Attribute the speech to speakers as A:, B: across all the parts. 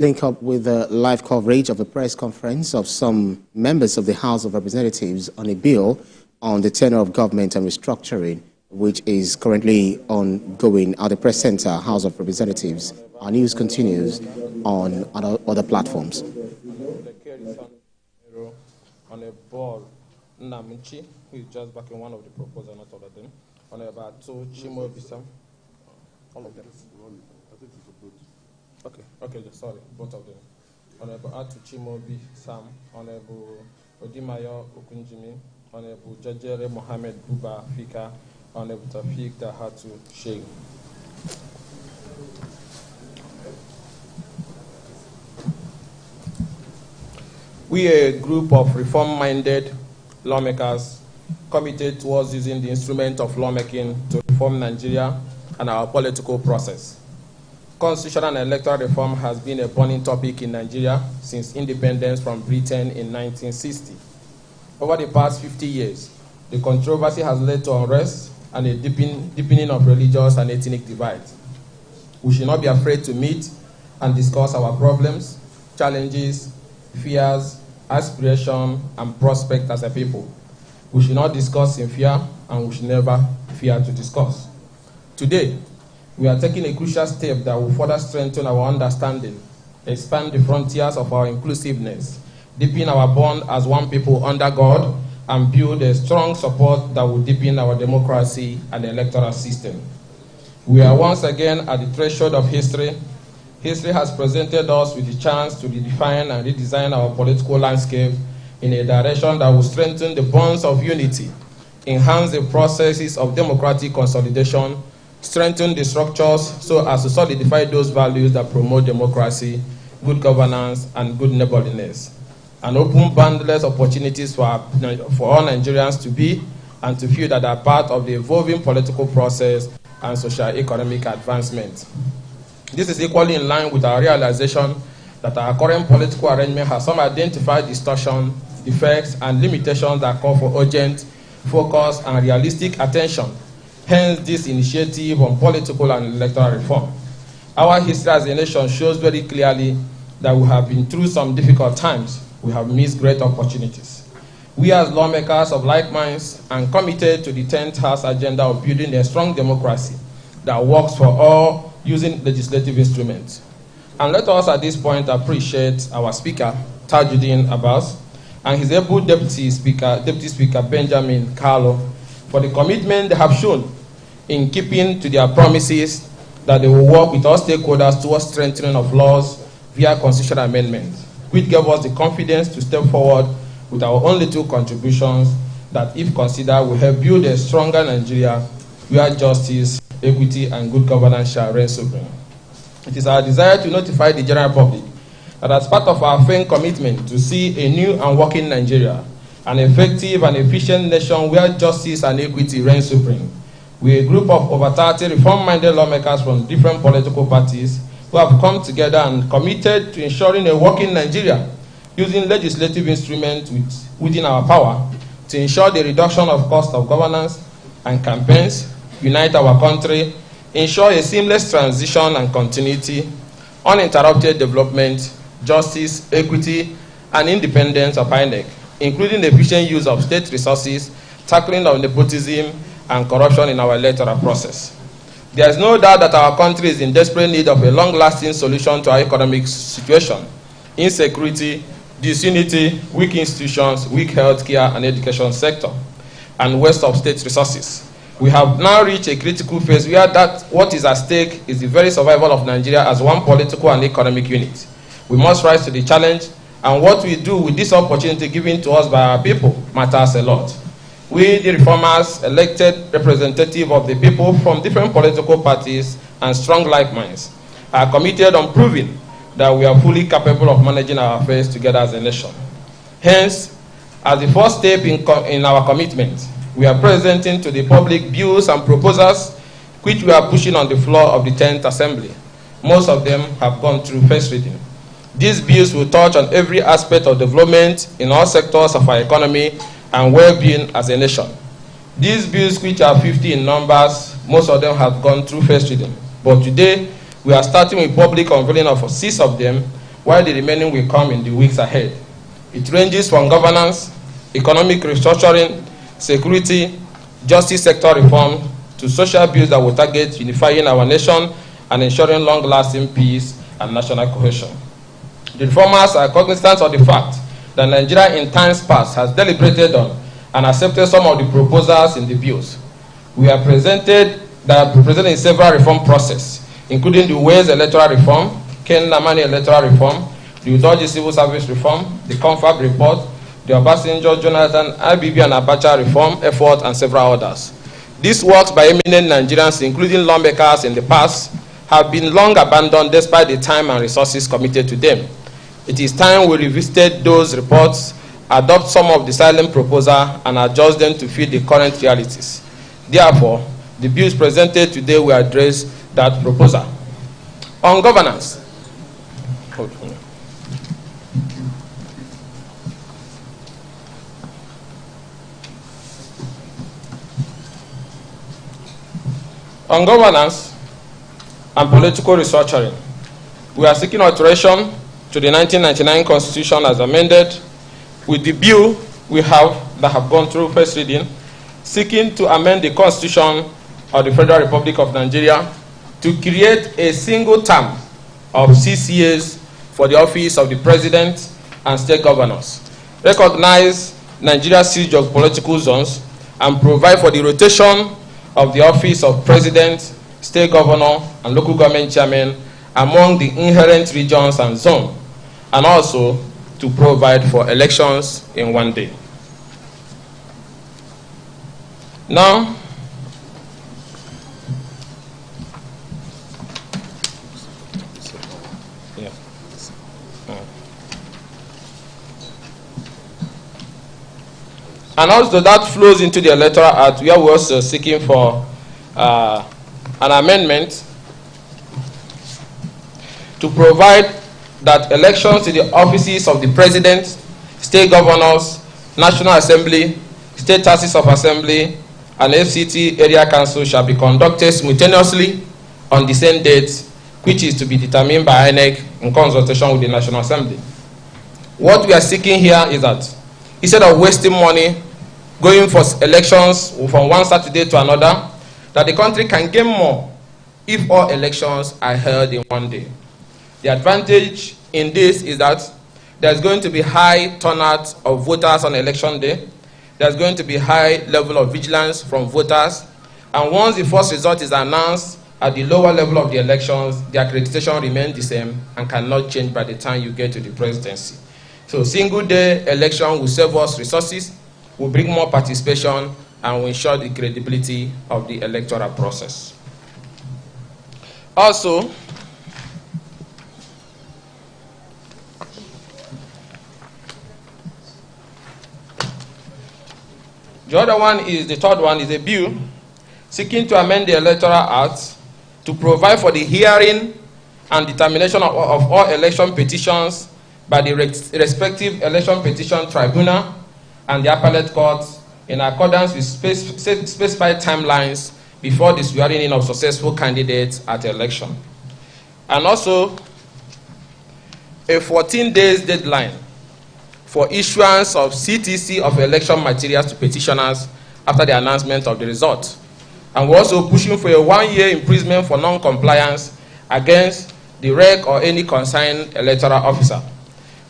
A: Link up with the live coverage of a press conference of some members of the House of Representatives on a bill on the tenure of government and restructuring, which is currently ongoing at the Press Center, House of Representatives. Our news continues on other platforms.
B: On a ball, Namuchi, who is just backing one of the proposals, not all of them. On about two Chimo Bisam, all of them. Okay, sorry, both of them. Honorable Atu Chimobi Sam, Honorable Odimayo Okunjimi, Honorable Jajere Mohammed Buba Fika, Honorable Tafik Dahatu Sheikh. We are a group of reform-minded lawmakers committed towards using the instrument of lawmaking to reform Nigeria and our political process. Constitutional and electoral reform has been a burning topic in Nigeria since independence from Britain in 1960. Over the past 50 years, the controversy has led to unrest and a deepening of religious and ethnic divides. We should not be afraid to meet and discuss our problems, challenges, fears, aspirations, and prospects as a people. We should not discuss in fear, and we should never fear to discuss. Today, we are taking a crucial step that will further strengthen our understanding, expand the frontiers of our inclusiveness, deepen our bond as one people under God, and build a strong support that will deepen our democracy and electoral system. We are once again at the threshold of history. History has presented us with the chance to redefine and redesign our political landscape in a direction that will strengthen the bonds of unity, enhance the processes of democratic consolidation, strengthen the structures so as to solidify those values that promote democracy, good governance, and good neighborliness, and open boundless opportunities for all Nigerians to be and to feel that they are part of the evolving political process and socio-economic advancement. This is equally in line with our realization that our current political arrangement has some identified distortions, defects, and limitations that call for urgent, focused, and realistic attention. Hence, this initiative on political and electoral reform. Our history as a nation shows very clearly that we have been through some difficult times. We have missed great opportunities. We as lawmakers of like minds and committed to the 10th House agenda of building a strong democracy that works for all using legislative instruments. And let us at this point appreciate our Speaker, Tajuddin Abbas, and his able Deputy Speaker Benjamin Carlo for the commitment they have shown in keeping to their promises that they will work with all stakeholders towards strengthening of laws via constitutional amendments, which gave us the confidence to step forward with our own little contributions that, if considered, will help build a stronger Nigeria where justice, equity, and good governance shall reign supreme. It is our desire to notify the general public that as part of our firm commitment to see a new and working Nigeria, an effective and efficient nation where justice and equity reign supreme, we are a group of over 30 reform-minded lawmakers from different political parties who have come together and committed to ensuring a working Nigeria using legislative instruments within our power to ensure the reduction of cost of governance and campaigns, unite our country, ensure a seamless transition and continuity, uninterrupted development, justice, equity, and independence of INEC, including the efficient use of state resources, tackling of nepotism and corruption in our electoral process. There is no doubt that our country is in desperate need of a long-lasting solution to our economic situation. Insecurity, disunity, weak institutions, weak healthcare and education sector, and waste of state resources. We have now reached a critical phase where what is at stake is the very survival of Nigeria as one political and economic unit. We must rise to the challenge, and what we do with this opportunity given to us by our people matters a lot. We, the reformers, elected representatives of the people from different political parties and strong like minds, are committed on proving that we are fully capable of managing our affairs together as a nation. Hence, as the first step in our commitment, we are presenting to the public bills and proposals which we are pushing on the floor of the 10th Assembly. Most of them have gone through first reading. These bills will touch on every aspect of development in all sectors of our economy and well-being as a nation. These bills, which are 50 in numbers, most of them have gone through first reading. But today, we are starting with public unveiling of 6 of them, while the remaining will come in the weeks ahead. It ranges from governance, economic restructuring, security, justice sector reform, to social bills that will target unifying our nation and ensuring long-lasting peace and national cohesion. The reformers are cognizant of the fact that Nigeria in times past has deliberated on and accepted some of the proposals in the bills. We are presented in several reform processes, including the Ways Electoral Reform, Ken Namani Electoral Reform, the Udoji Civil Service Reform, the Confab Report, the Obasanjo, Jonathan, IBB and Abacha Reform effort, and several others. These works by eminent Nigerians, including lawmakers in the past, have been long abandoned despite the time and resources committed to them. It is time we revisited those reports, adopt some of the silent proposals, and adjust them to fit the current realities. Therefore, the bills presented today will address that proposal. On governance. On governance and political restructuring, we are seeking alteration to the 1999 Constitution as amended, with the bill we have that have gone through first reading, seeking to amend the Constitution of the Federal Republic of Nigeria to create a single term of 6 years for the office of the President and state governors, recognize Nigeria's 6 geopolitical zones, and provide for the rotation of the office of President, State Governor, and Local Government Chairman among the inherent regions and zones, and also to provide for elections in one day. Now, and also that flows into the Electoral Act. We are also seeking for an amendment to provide that elections to the offices of the President, State Governors, National Assembly, State Houses of Assembly, and FCT Area Council shall be conducted simultaneously on the same date, which is to be determined by INEC in consultation with the National Assembly. What we are seeking here is that instead of wasting money going for elections from one Saturday to another, that the country can gain more if all elections are held in one day. The advantage in this is that there's going to be high turnout of voters on election day. There's going to be high level of vigilance from voters. And once the first result is announced at the lower level of the elections, the accreditation remains the same and cannot change by the time you get to the presidency. So single day election will save us resources, will bring more participation, and will ensure the credibility of the electoral process. Also, the third one is a bill seeking to amend the Electoral Act to provide for the hearing and determination of all election petitions by the respective election petition tribunal and the appellate court in accordance with specified timelines before the swearing in of successful candidates at election. And also a 14 days deadline for issuance of CTC of election materials to petitioners after the announcement of the result. And we're also pushing for a 1-year imprisonment for non-compliance against the rec or any concerned electoral officer,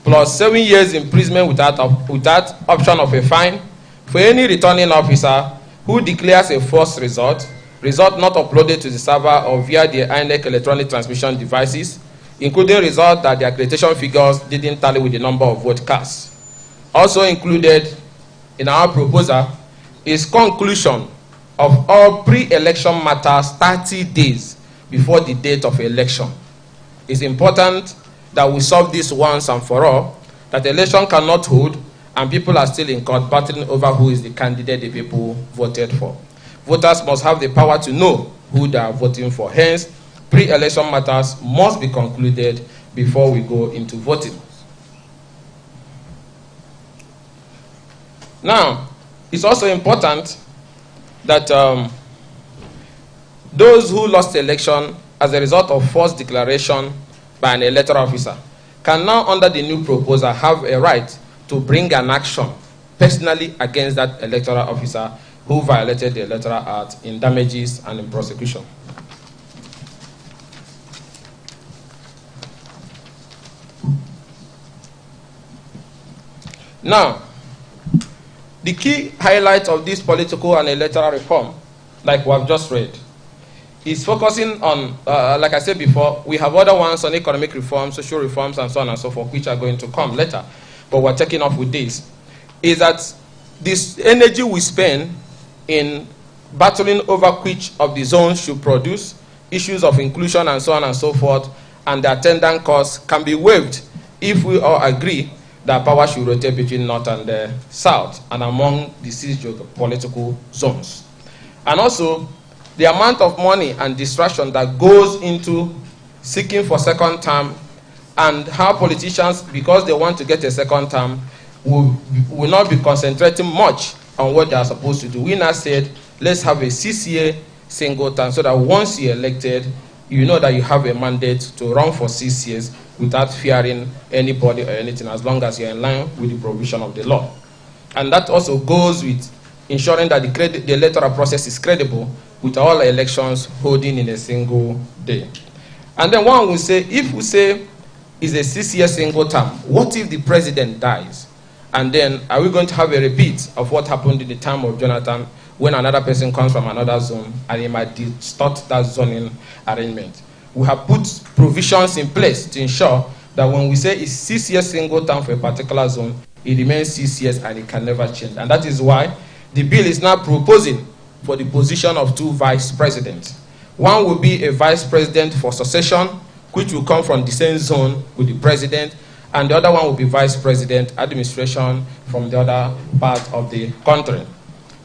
B: plus 7 years imprisonment without option of a fine for any returning officer who declares a false result not uploaded to the server or via the INEC electronic transmission devices, including results that the accreditation figures didn't tally with the number of vote cast. Also included in our proposal is conclusion of all pre-election matters 30 days before the date of election. It's important that we solve this once and for all, that the election cannot hold and people are still in court battling over who is the candidate the people voted for. Voters must have the power to know who they are voting for. Hence, pre-election matters must be concluded before we go into voting. Now, it's also important that those who lost the election as a result of false declaration by an electoral officer, can now, under the new proposal, have a right to bring an action personally against that electoral officer who violated the Electoral Act in damages and in prosecution. Now, the key highlight of this political and electoral reform, like we have just read, is focusing on, like I said before, we have other ones on economic reforms, social reforms, and so on and so forth, which are going to come later, but we're taking off with this, is that this energy we spend in battling over which of the zones should produce, issues of inclusion and so on and so forth, and the attendant costs can be waived if we all agree that power should rotate between north and the south and among the 6 political zones. And also, the amount of money and distraction that goes into seeking for second term, and how politicians, because they want to get a second term, will not be concentrating much on what they are supposed to do. We now said, let's have a 6-year single term so that once you're elected, you know that you have a mandate to run for 6 years without fearing anybody or anything, as long as you're in line with the provision of the law. And that also goes with ensuring that the electoral process is credible, with all elections holding in a single day. And then one will say, if we say it's a 6-year single term, what if the president dies? And then are we going to have a repeat of what happened in the time of Jonathan, when another person comes from another zone and he might distort that zoning arrangement? We have put provisions in place to ensure that when we say it's 6-year single term for a particular zone, it remains 6 years and it can never change. And that is why the bill is now proposing for the position of 2 vice presidents. One will be a vice president for succession, which will come from the same zone with the president, and the other one will be vice president administration from the other part of the country.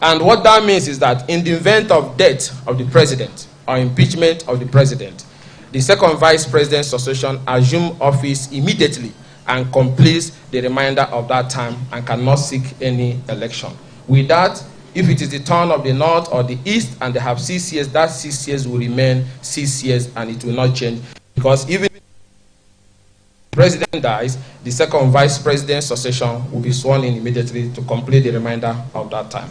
B: And what that means is that in the event of death of the president or impeachment of the president, the second vice president's succession assumes office immediately and completes the remainder of that time and cannot seek any election. With that, if it is the turn of the north or the east and they have 6 years, that 6 years will remain 6 years and it will not change, because even if the president dies, the second vice president's succession will be sworn in immediately to complete the remainder of that time.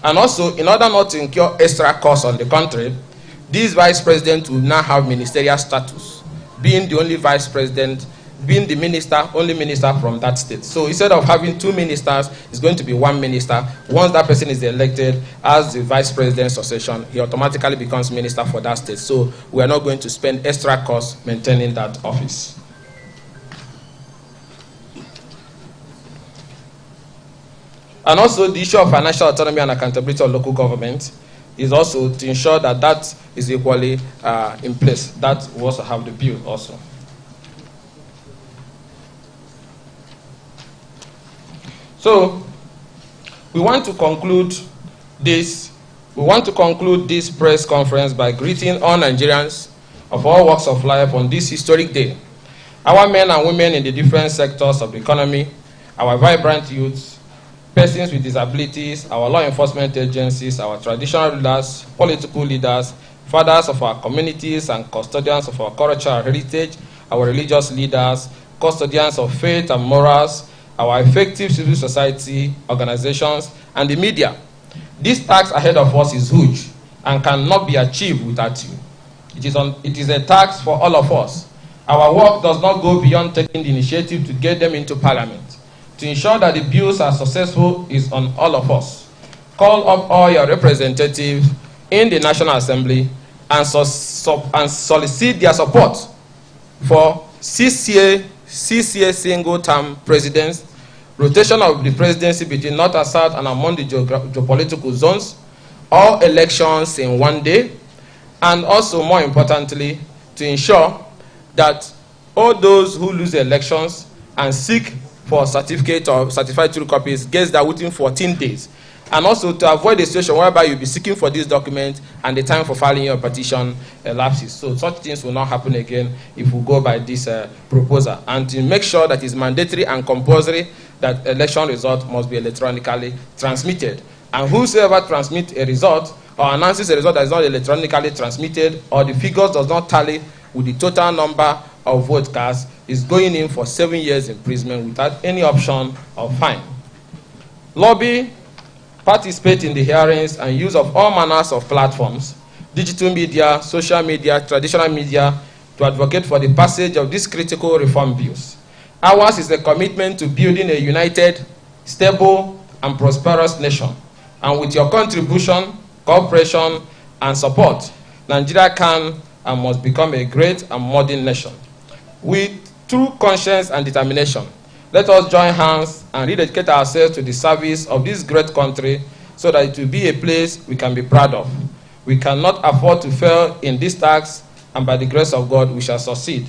B: And also, in order not to incur extra costs on the country, this vice president will now have ministerial status, being the only vice president, being the minister, only minister from that state. So instead of having 2 ministers, it's going to be 1 minister. Once that person is elected as the vice president's succession, he automatically becomes minister for that state. So we are not going to spend extra costs maintaining that office. And also, the issue of financial autonomy and accountability of local government is also to ensure that that is equally in place. That we also have the bill also. So, we want to conclude this press conference by greeting all Nigerians of all walks of life on this historic day. Our men and women in the different sectors of the economy, our vibrant youths, persons with disabilities, our law enforcement agencies, our traditional rulers, political leaders, fathers of our communities and custodians of our cultural heritage, our religious leaders, custodians of faith and morals, our effective civil society organizations, and the media. This task ahead of us is huge and cannot be achieved without you. It is a task for all of us. Our work does not go beyond taking the initiative to get them into Parliament. To ensure that the bills are successful is on all of us. Call up all your representatives in the National Assembly and solicit their support for 6-year single-term presidents, rotation of the presidency between north and south and among the geopolitical zones, all elections in 1 day, and also, more importantly, to ensure that all those who lose the elections and seek for certificate or certified true copies gets that within 14 days. And also to avoid a situation whereby you'll be seeking for this document and the time for filing your petition elapses. So such things will not happen again if we go by this proposal. And to make sure that it's mandatory and compulsory that election result must be electronically transmitted. And whosoever transmits a result or announces a result that is not electronically transmitted or the figures does not tally with the total number of vote cast is going in for 7 years imprisonment without any option of fine. Lobby, participate in the hearings and use of all manners of platforms, digital media, social media, traditional media, to advocate for the passage of these critical reform bills. Ours is a commitment to building a united, stable, and prosperous nation. And with your contribution, cooperation, and support, Nigeria can and must become a great and modern nation. With true conscience and determination, let us join hands and rededicate ourselves to the service of this great country so that it will be a place we can be proud of. We cannot afford to fail in this task, and by the grace of God, we shall succeed.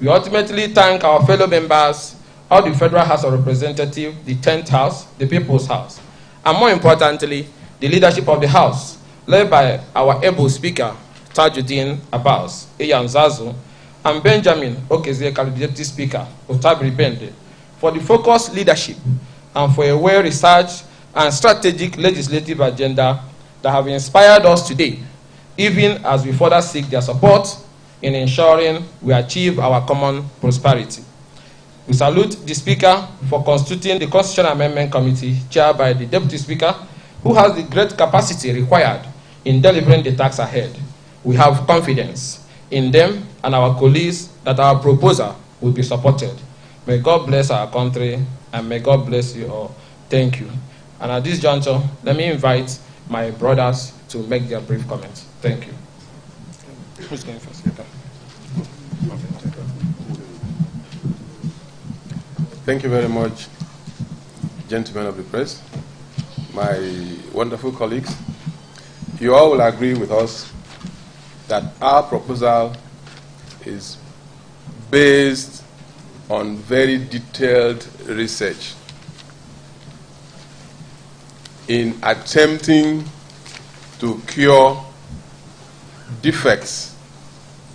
B: We ultimately thank our fellow members of the Federal House of Representatives, the 10th House, the People's House, and more importantly, the leadership of the House, led by our able Speaker, Tajuddin Abbas, Eyan Zazu, and Benjamin Okezie-Kalu, the Deputy Speaker, Otabiri Bende, for the focused leadership and for a well-researched and strategic legislative agenda that have inspired us today, even as we further seek their support in ensuring we achieve our common prosperity. We salute the Speaker for constituting the Constitutional Amendment Committee chaired by the Deputy Speaker, who has the great capacity required in delivering the task ahead. We have confidence in them and our colleagues that our proposal will be supported. May God bless our country and may God bless you all. Thank you. And at this juncture, let me invite my brothers to make their brief comments. Thank you. Who's going first?
C: Thank you very much, gentlemen of the press, my wonderful colleagues. You all will agree with us that our proposal is based on very detailed research in attempting to cure defects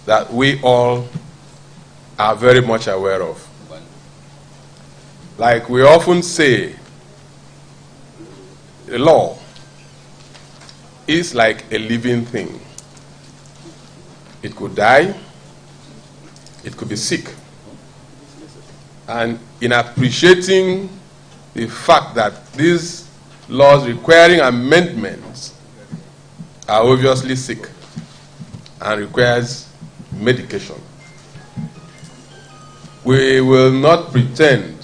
C: that we all are very much aware of. Like we often say, the law is like a living thing. It could die, it could be sick. And in appreciating the fact that these laws requiring amendments are obviously sick and requires medication, we will not pretend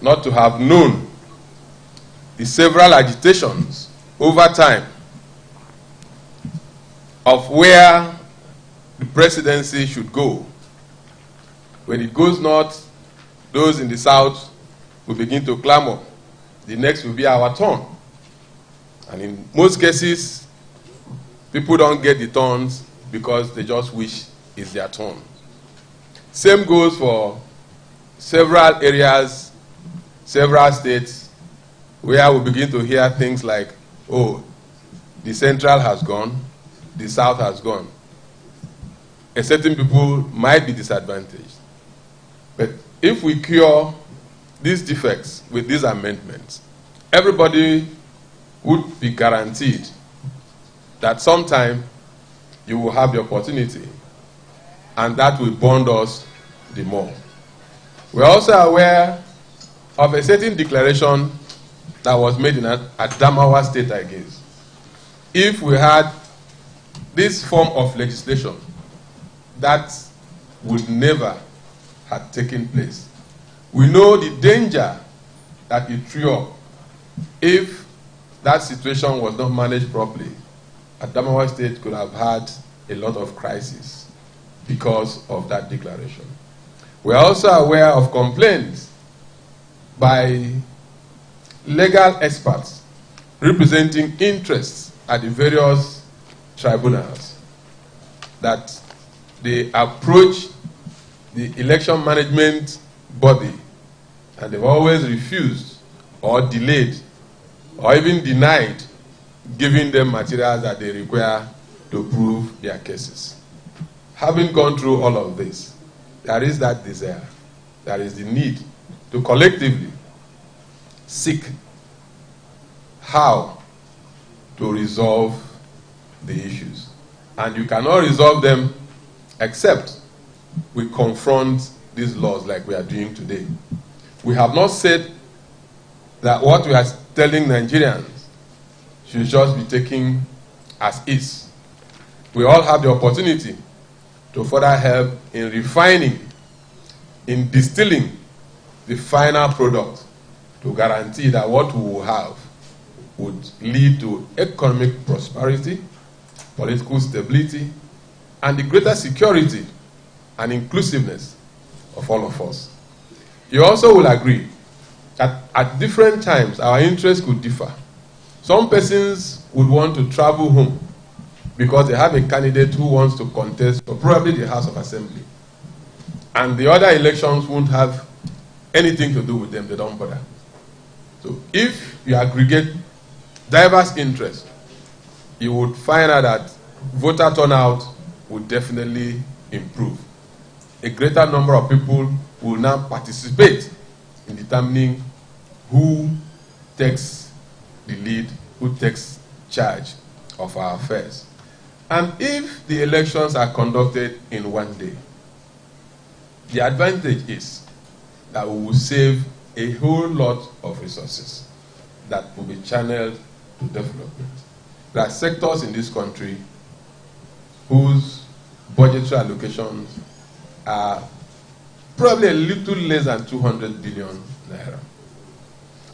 C: not to have known the several agitations over time of where the presidency should go. When it goes north, those in the south will begin to clamor. The next will be our turn. And in most cases, people don't get the turns because they just wish it's their turn. Same goes for several areas, several states, where we begin to hear things like, oh, the central has gone, the south has gone. And certain people might be disadvantaged. But if we cure these defects with these amendments, everybody would be guaranteed that sometime you will have the opportunity, and that will bond us the more. We're also aware of a certain declaration that was made in Adamawa State, I guess. If we had this form of legislation, that would never have taken place. We know the danger that it threw up if that situation was not managed properly. Adamawa State could have had a lot of crises because of that declaration. We are also aware of complaints by legal experts representing interests at the various tribunals that they approach the election management body and they've always refused or delayed or even denied giving them materials that they require to prove their cases. Having gone through all of this, there is that desire, there is the need to collectively seek how to resolve the issues. And you cannot resolve them except we confront these laws like we are doing today. We have not said that what we are telling Nigerians should just be taken as is. We all have the opportunity to further help in refining, in distilling the final product to guarantee that what we will have would lead to economic prosperity, political stability, and the greater security and inclusiveness of all of us. You also will agree that at different times our interests could differ. Some persons would want to travel home because they have a candidate who wants to contest for probably the House of Assembly. And the other elections won't have anything to do with them, they don't bother. So if you aggregate diverse interests, you would find out that voter turnout would definitely improve. A greater number of people will now participate in determining who takes the lead, who takes charge of our affairs. And if the elections are conducted in one day, the advantage is that we will save a whole lot of resources that will be channeled to development. There are sectors in this country whose budgetary allocations are probably a little less than 200 billion naira.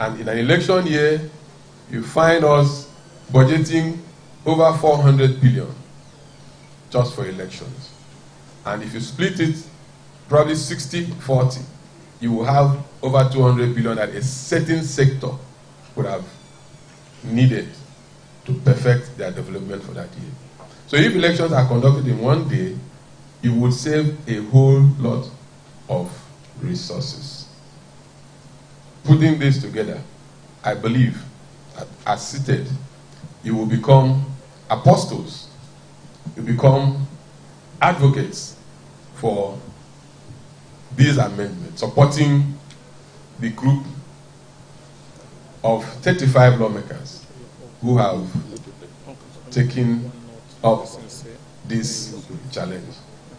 C: And in an election year, you find us budgeting over 400 billion just for elections. And if you split it, probably 60-40, you will have over 200 billion that a certain sector would have needed to perfect their development for that year. So if elections are conducted in one day, you would save a whole lot of resources. Putting this together, I believe, as seated, you will become apostles, you become advocates for these amendments, supporting the group of 35 lawmakers who have taken up this challenge.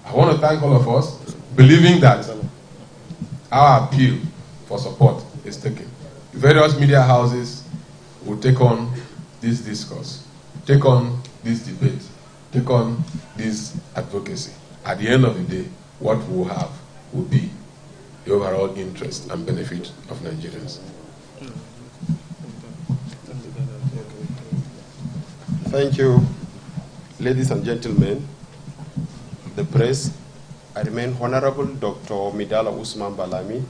C: I want to thank all of us, believing that our appeal for support is taken. The various media houses will take on this discourse, take on this debate, take on this advocacy. At the end of the day, what we will have will be the overall interest and benefit of Nigerians.
D: Thank you, ladies and gentlemen, the press. I remain Honorable Dr. Midala Usman Balami.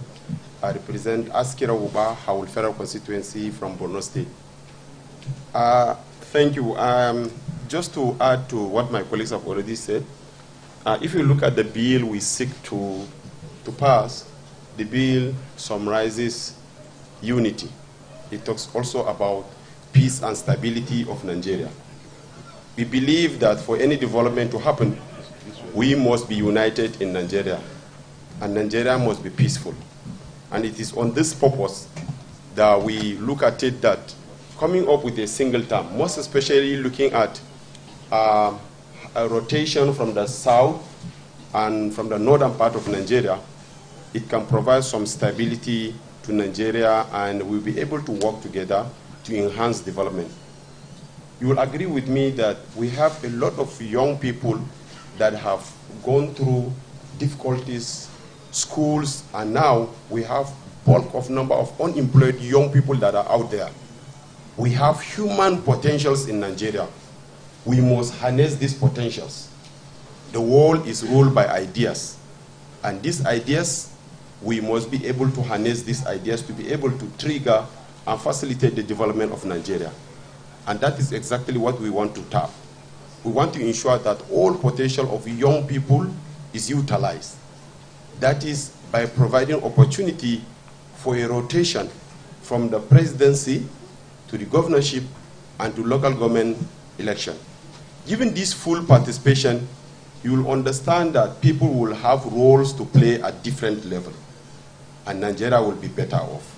D: I represent Askira Uba, Howell Federal Constituency from Borno State. Thank you. Just to add to what my colleagues have already said, if you look at the bill we seek to pass, the bill summarizes unity. It talks also about peace and stability of Nigeria. We believe that for any development to happen, we must be united in Nigeria, and Nigeria must be peaceful. And it is on this purpose that we look at it that coming up with a single term, most especially looking at a rotation from the south and from the northern part of Nigeria, it can provide some stability to Nigeria, and we'll be able to work together to enhance development. You will agree with me that we have a lot of young people that have gone through difficulties, schools, and now we have bulk of number of unemployed young people that are out there. We have human potentials in Nigeria. We must harness these potentials. The world is ruled by ideas, and these ideas, we must be able to harness these ideas to be able to trigger and facilitate the development of Nigeria. And that is exactly what we want to tap. We want to ensure that all potential of young people is utilized. That is by providing opportunity for a rotation from the presidency to the governorship and to local government election. Given this full participation, you will understand that people will have roles to play at different levels, and Nigeria will be better off.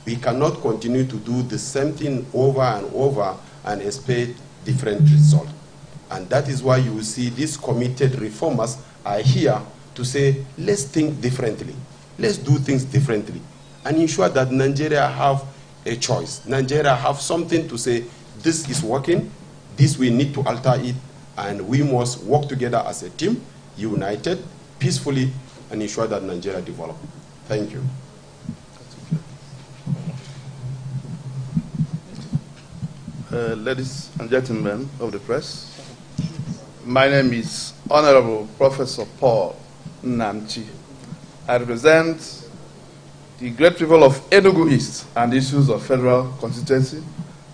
D: We cannot continue to do the same thing over and over and expect different results. And that is why you will see these committed reformers are here to say, let's think differently. Let's do things differently and ensure that Nigeria have a choice. Nigeria have something to say, this is working, this we need to alter it, and we must work together as a team, united, peacefully, and ensure that Nigeria develop. Thank you.
E: Ladies and gentlemen of the press, my name is Honorable Professor Paul Namchi. I represent the great people of Enugu East and issues of federal constituency.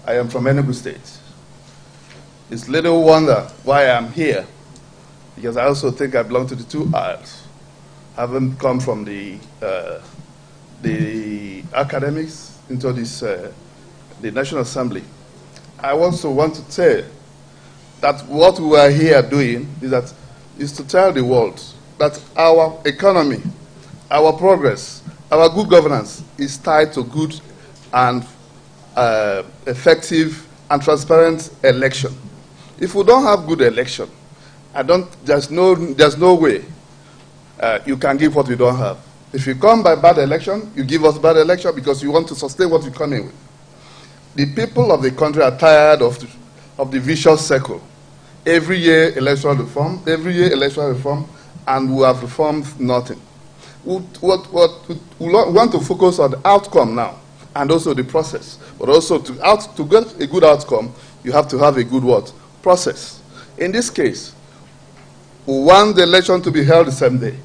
E: I am from Enugu State. It's little wonder why I'm here, because I also think I belong to the two aisles. I haven't come from the academics into this, the National Assembly. I also want to say that what we are here doing is to tell the world that our economy, our progress, our good governance is tied to good and effective and transparent election. If we don't have good election, there's no way you can give what we don't have. If you come by bad election, you give us bad election because you want to sustain what you're coming with. The people of the country are tired of the vicious circle. Every year electoral reform, and we have reformed nothing. We want to focus on the outcome now, and also the process. But also to get a good outcome, you have to have a good what? Process. In this case, we want the election to be held the same day.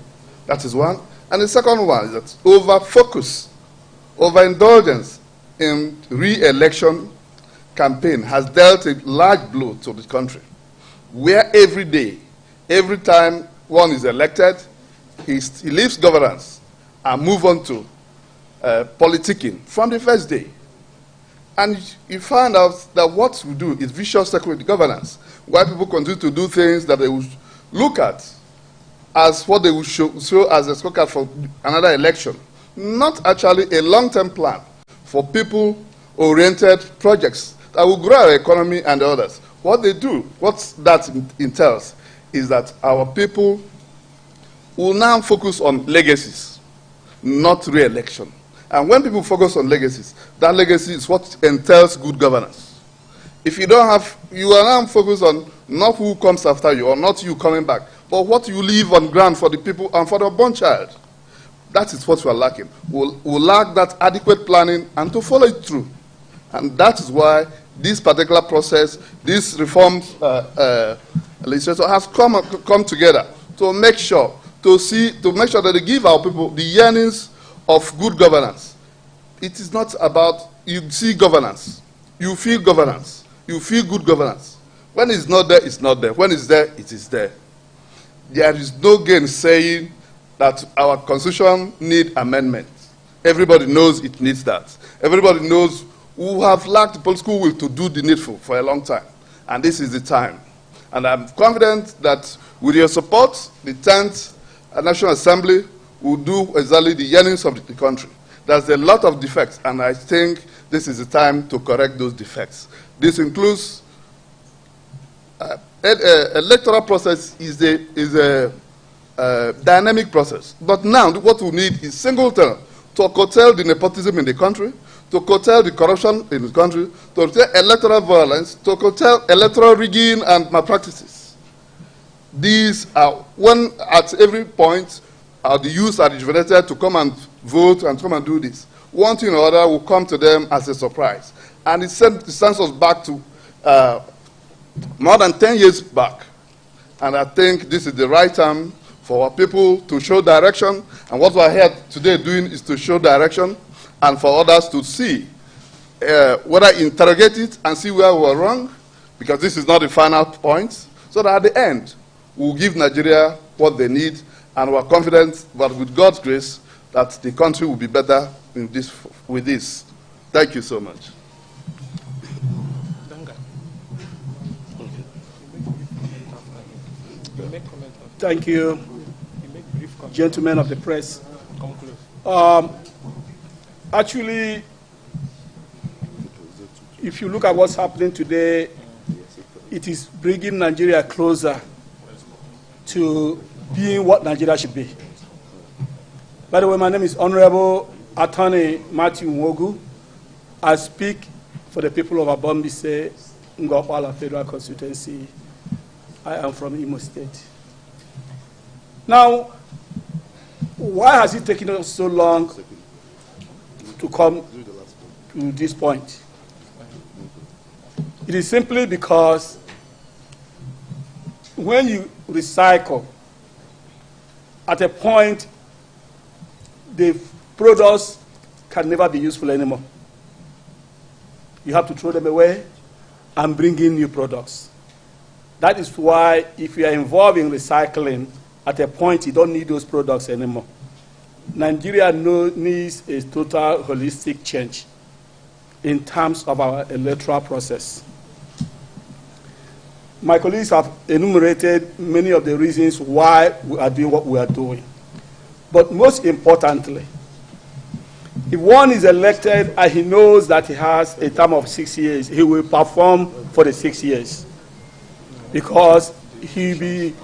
E: That is one. And the second one is that over-focus, overindulgence in re-election campaign has dealt a large blow to the country, where every day, every time one is elected, he leaves governance and move on to politicking from the first day. And you find out that what we do is vicious circle with governance, why people continue to do things that they will look at as what they will show as a scorecard for another election, not actually a long-term plan for people-oriented projects that will grow our economy and others. What they do, what that entails, is that our people will now focus on legacies, not re-election. And when people focus on legacies, that legacy is what entails good governance. If you don't have, you are now focused on not who comes after you or not you coming back, but what you leave on ground for the people and for the unborn child. That is what we are lacking. We'll lack that adequate planning and to follow it through. And that is why this particular process, this reforms legislature has come together to make sure, that they give our people the yearnings of good governance. It is not about you see governance, you feel governance, you feel good governance. When it's not there, it's not there. When it's there, it is there. There is no gain saying that our constitution needs amendment. Everybody knows it needs that. Everybody knows who have lacked the political will to do the needful for a long time. And this is the time. And I'm confident that with your support, the 10th National Assembly will do exactly the yearnings of the country. There's a lot of defects, and I think this is the time to correct those defects. This includes electoral process is a dynamic process. But now what we need is single term to curtail the nepotism in the country, to curtail the corruption in the country, to curtail electoral violence, to curtail electoral rigging and malpractices. These are, when at every point, the youth are rejuvenated to come and vote and come and do this. One thing or other will come to them as a surprise. And it sends us back to more than 10 years back. And I think this is the right time for our people to show direction. And what we're here today doing is to show direction and for others to see whether interrogate it and see where we were wrong, because this is not the final point, so that at the end, we'll give Nigeria what they need, and we're confident that with God's grace, that the country will be better with this. Thank you so much.
F: Thank you, gentlemen of the press. Actually, if you look at what's happening today, it is bringing Nigeria closer to being what Nigeria should be. By the way, my name is Honorable Attorney Matthew Nwogu. I speak for the people of Abombise, Ngopala Federal Constituency. I am from Imo State. Now, why has it taken us so long to come to this point? It is simply because when you recycle, at a point, the products can never be useful anymore. You have to throw them away and bring in new products. That is why if you are involved in recycling, at a point you don't need those products anymore. Nigeria needs a total holistic change in terms of our electoral process. My colleagues have enumerated many of the reasons why we are doing what we are doing. But most importantly, if one is elected and he knows that he has a term of 6 years, he will perform for the 6 years because he will be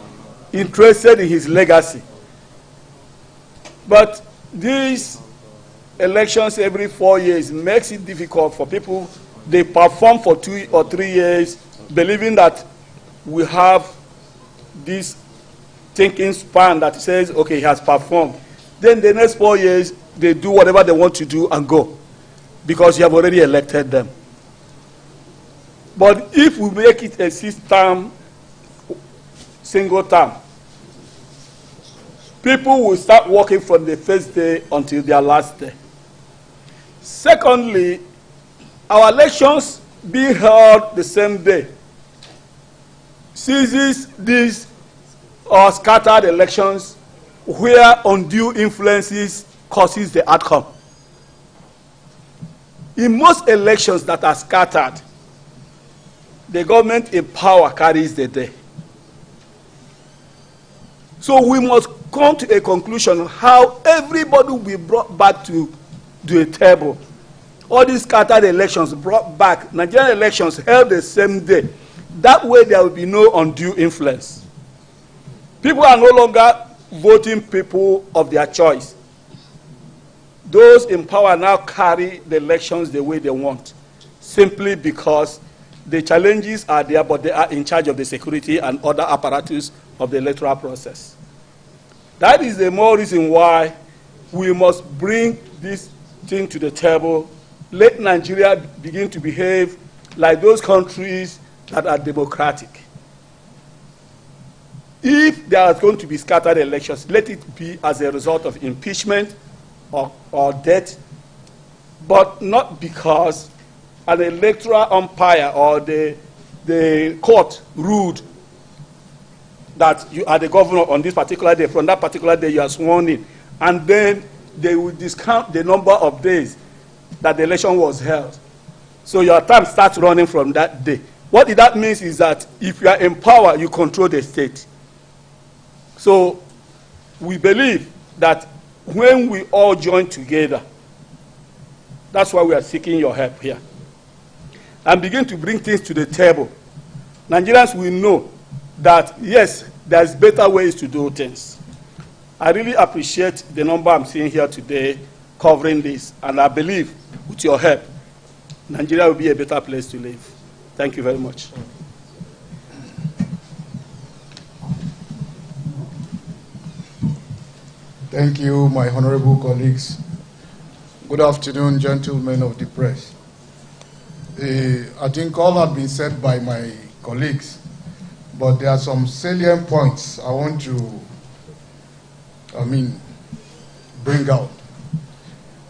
F: interested in his legacy. But these elections every 4 years makes it difficult for people. They perform for 2 or 3 years, believing that we have this thinking span that says, okay, he has performed. Then the next 4 years, they do whatever they want to do and go because you have already elected them. But if we make it a 6-term, single term, people will start working from the first day until their last day. Secondly, our elections being held the same day seizes these or scattered elections where undue influences causes the outcome. In most elections that are scattered, the government in power carries the day. So we must come to a conclusion how everybody will be brought back to a table. All these scattered elections brought back, Nigerian elections held the same day. That way there will be no undue influence. People are no longer voting people of their choice. Those in power now carry the elections the way they want, simply because the challenges are there, but they are in charge of the security and other apparatus of the electoral process. That is the more reason why we must bring this thing to the table. Let Nigeria begin to behave like those countries that are democratic. If there are going to be scattered elections, let it be as a result of impeachment or death, but not because an electoral umpire or the court ruled that you are the governor on this particular day. From that particular day, you are sworn in. And then they will discount the number of days that the election was held. So your term starts running from that day. What that means is that if you are in power, you control the state. So we believe that when we all join together, that's why we are seeking your help here, and begin to bring things to the table. Nigerians will know that, yes, there's better ways to do things. I really appreciate the number I'm seeing here today covering this, and I believe with your help, Nigeria will be a better place to live. Thank you very much.
G: Thank you, my honorable colleagues. Good afternoon, gentlemen of the press. I think all have been said by my colleagues, but there are some salient points I want to, bring out.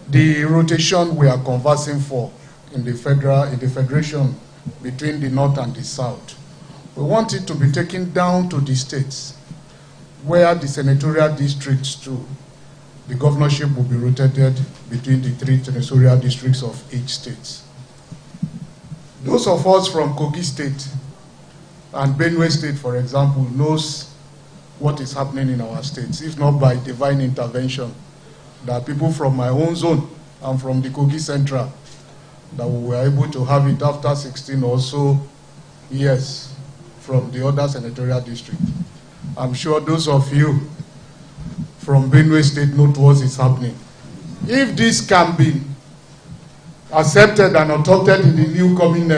G: The rotation we are conversing for in the federation between the North and the South, we want it to be taken down to the states, where the senatorial districts too, the governorship will be rotated between the 3 senatorial districts of each state. Those of us from Kogi State and Benue State, for example, knows what is happening in our states, if not by divine intervention. There are people from my own zone and from the Kogi Central that we were able to have it after 16 or so years from the other senatorial district. I'm sure those of you from Benue State know what is happening. If this can be accepted and adopted in the new coming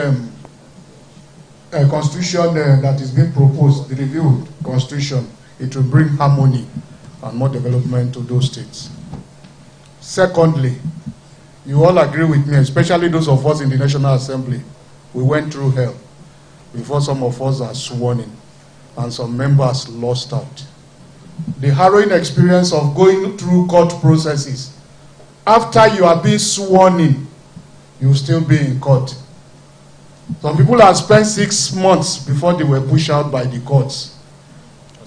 G: constitution that is being proposed, the reviewed constitution, it will bring harmony and more development to those states. Secondly, you all agree with me, especially those of us in the National Assembly, we went through hell before some of us are sworn in, and some members lost out. The harrowing experience of going through court processes, after you are being sworn in, you will still be in court. Some people have spent 6 months before they were pushed out by the courts.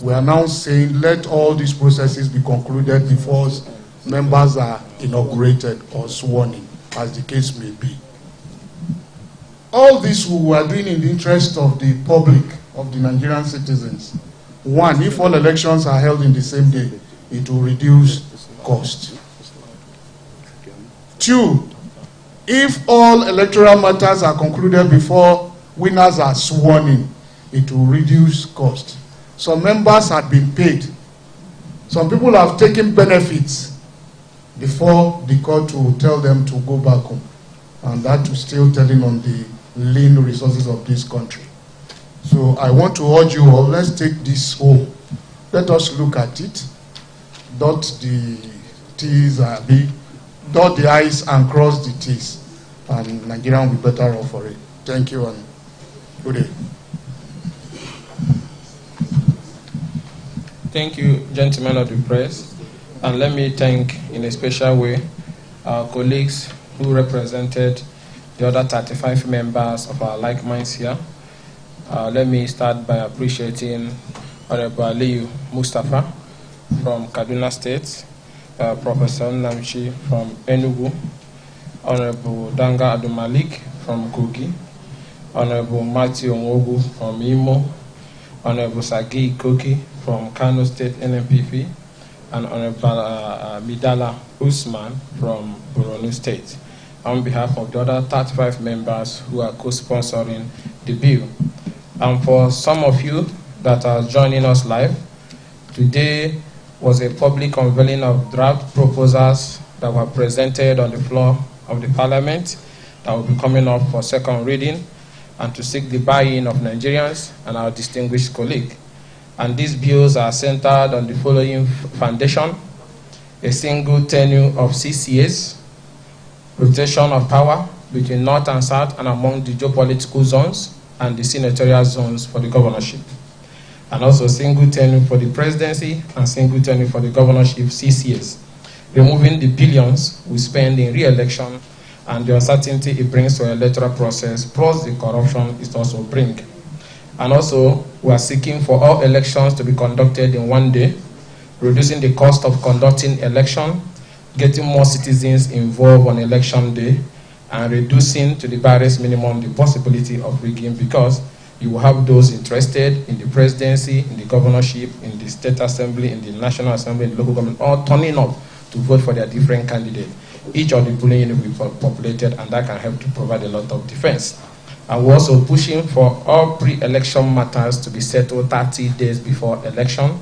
G: We are now saying let all these processes be concluded before members are inaugurated or sworn in, as the case may be. All this we are doing in the interest of the public, of the Nigerian citizens. One, if all elections are held in the same day, it will reduce cost. Two, if all electoral matters are concluded before winners are sworn in, it will reduce cost. Some members have been paid. Some people have taken benefits before the court will tell them to go back home. And that is still telling on the lean resources of this country. So I want to urge you all, let's take this home. Let us look at it, dot the T's and B, dot the I's and cross the T's, and Nigeria will be better off for it. Thank you and good day.
B: Thank you, gentlemen of the press, and let me thank in a special way our colleagues who represented the other 35 members of our like minds here. Let me start by appreciating Honorable Aliyu Mustafa from Kaduna State, Professor Namchi from Enugu, Honorable Danga Adumalik from Kogi, Honorable Matthew Onwogu from Imo, Honorable Sagi Koki from Kano State NMPP, and Honorable Midala Usman from Borno State, on behalf of the other 35 members who are co-sponsoring the bill. And for some of you that are joining us live, today was a public unveiling of draft proposals that were presented on the floor of the Parliament that will be coming up for second reading and to seek the buy-in of Nigerians and our distinguished colleague. And these bills are centered on the following foundation: a single tenure of 6 years, rotation of power between North and South and among the geopolitical zones and the senatorial zones for the governorship, and also single tenure for the presidency and single tenure for the governorship 6 years, removing the billions we spend in re-election and the uncertainty it brings to our electoral process, plus the corruption it also brings. And also, we are seeking for all elections to be conducted in one day, reducing the cost of conducting election, getting more citizens involved on election day, and reducing to the barest minimum the possibility of rigging, because you will have those interested in the presidency, in the governorship, in the state assembly, in the national assembly, in the local government, all turning up to vote for their different candidates. Each of the polling units will be populated, and that can help to provide a lot of defense. And we're also pushing for all pre-election matters to be settled 30 days before election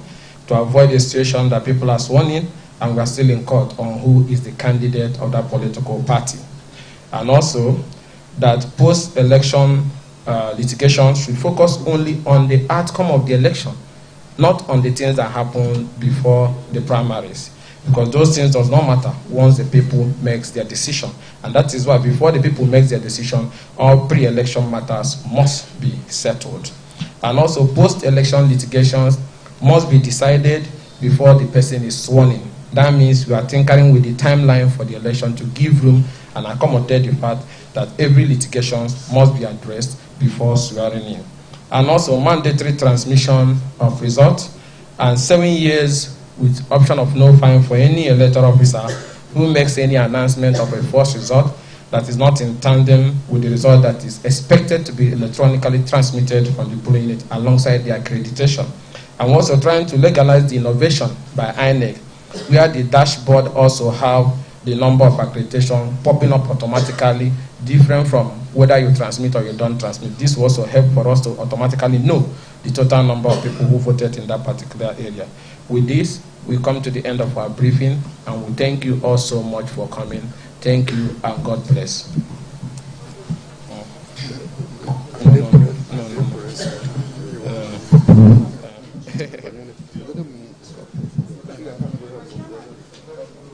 B: to avoid a situation that people are sworn in and we are still in court on who is the candidate of that political party. And also that post-election litigation should focus only on the outcome of the election, not on the things that happen before the primaries, because those things does not matter once the people makes their decision. And that is why before the people make their decision, all pre-election matters must be settled. And also post-election litigations must be decided before the person is sworn in. That means we are tinkering with the timeline for the election to give room and accommodate the fact that every litigation must be addressed before swearing in. And also mandatory transmission of results and 7 years with option of no fine for any electoral officer who makes any announcement of a false result that is not in tandem with the result that is expected to be electronically transmitted from the polling unit alongside the accreditation. And we're also trying to legalize the innovation by INEC, where the dashboard also have the number of accreditation popping up automatically, different from whether you transmit or you don't transmit. This will also help for us to automatically know the total number of people who voted in that particular area. With this, we come to the end of our briefing, and we thank you all so much for coming. Thank you, and God bless. No.